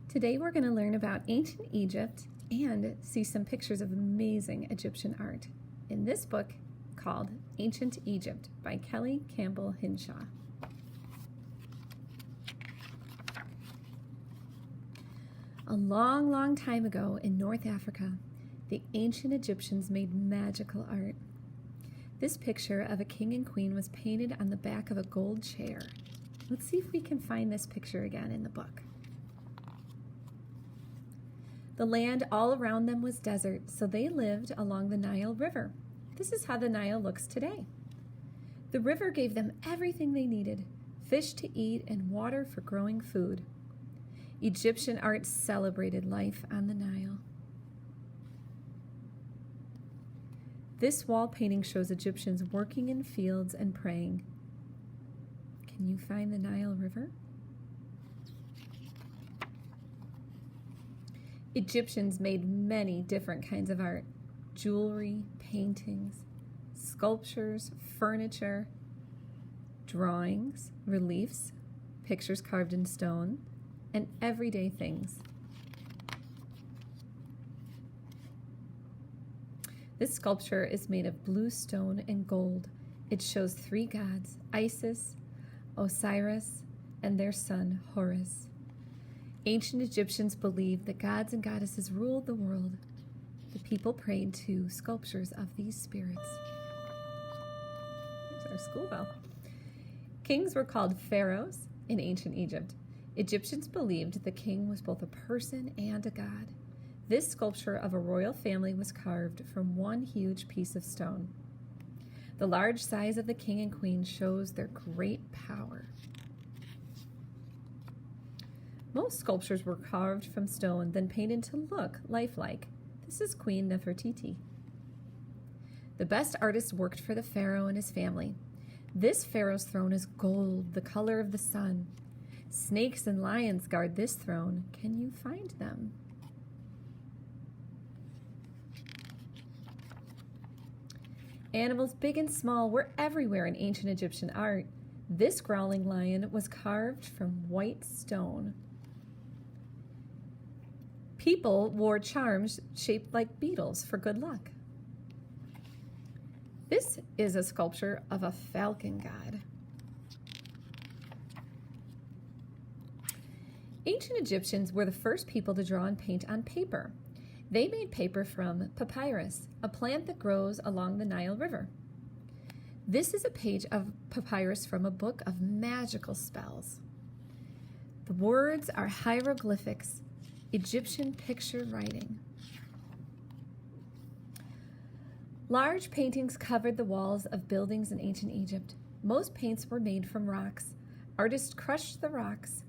Today we're going to learn about ancient Egypt and see some pictures of amazing Egyptian art in this book called Ancient Egypt by Kelly Campbell Hinshaw. A long, long time ago in North Africa, the ancient Egyptians made magical art. This picture of a king and queen was painted on the back of a gold chair. Let's see if we can find this picture again in the book. The land all around them was desert, so they lived along the Nile River. This is how the Nile looks today. The river gave them everything they needed: fish to eat and water for growing food. Egyptian art celebrated life on the Nile. This wall painting shows Egyptians working in fields and praying. Can you find the Nile River? Egyptians made many different kinds of art: jewelry, paintings, sculptures, furniture, drawings, reliefs, pictures carved in stone, and everyday things. This sculpture is made of blue stone and gold. It shows three gods, Isis, Osiris, and their son, Horus. Ancient Egyptians believed that gods and goddesses ruled the world. The people prayed to sculptures of these spirits. There's our school bell. Kings were called pharaohs in ancient Egypt. Egyptians believed the king was both a person and a god. This sculpture of a royal family was carved from one huge piece of stone. The large size of the king and queen shows their great power. Most sculptures were carved from stone, then painted to look lifelike. This is Queen Nefertiti. The best artists worked for the pharaoh and his family. This pharaoh's throne is gold, the color of the sun. Snakes and lions guard this throne. Can you find them? Animals big and small were everywhere in ancient Egyptian art. This growling lion was carved from white stone. People wore charms shaped like beetles for good luck. This is a sculpture of a falcon god. Ancient Egyptians were the first people to draw and paint on paper. They made paper from papyrus, a plant that grows along the Nile River. This is a page of papyrus from a book of magical spells. The words are hieroglyphics, Egyptian picture writing. Large paintings covered the walls of buildings in ancient Egypt. Most paints were made from rocks. Artists crushed the rocks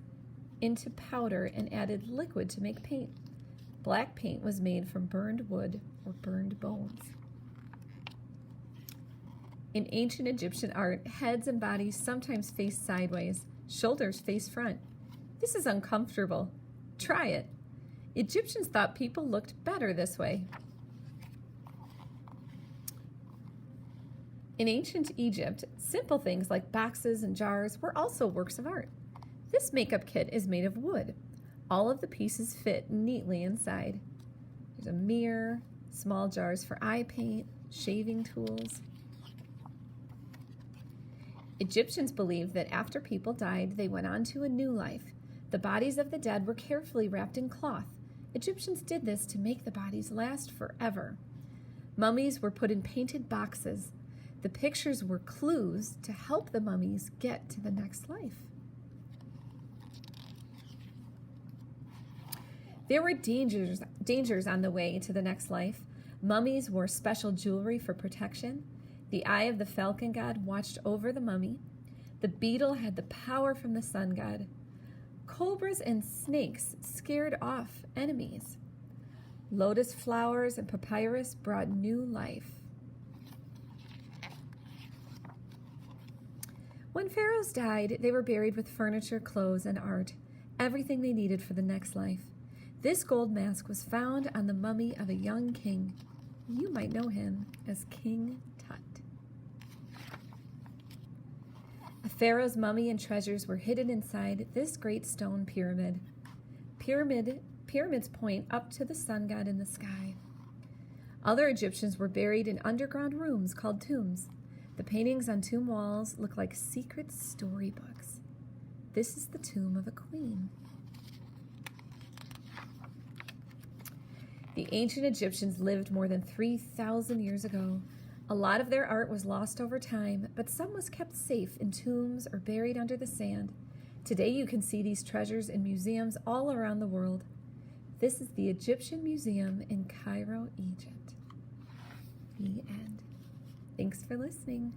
into powder and added liquid to make paint. Black paint was made from burned wood or burned bones. In ancient Egyptian art, heads and bodies sometimes face sideways, shoulders face front. This is uncomfortable. Try it. Egyptians thought people looked better this way. In ancient Egypt, simple things like boxes and jars were also works of art. This makeup kit is made of wood. All of the pieces fit neatly inside. There's a mirror, small jars for eye paint, shaving tools. Egyptians believed that after people died, they went on to a new life. The bodies of the dead were carefully wrapped in cloth. Egyptians did this to make the bodies last forever. Mummies were put in painted boxes. The pictures were clues to help the mummies get to the next life. There were dangers on the way to the next life. Mummies wore special jewelry for protection. The eye of the falcon god watched over the mummy. The beetle had the power from the sun god. Cobras and snakes scared off enemies. Lotus flowers and papyrus brought new life. When pharaohs died, they were buried with furniture, clothes, and art, everything they needed for the next life. This gold mask was found on the mummy of a young king. You might know him as King Tut. A pharaoh's mummy and treasures were hidden inside this great stone pyramid. pyramids point up to the sun god in the sky. Other Egyptians were buried in underground rooms called tombs. The paintings on tomb walls look like secret storybooks. This is the tomb of a queen. The ancient Egyptians lived more than 3,000 years ago. A lot of their art was lost over time, but some was kept safe in tombs or buried under the sand. Today you can see these treasures in museums all around the world. This is the Egyptian Museum in Cairo, Egypt. The end. Thanks for listening.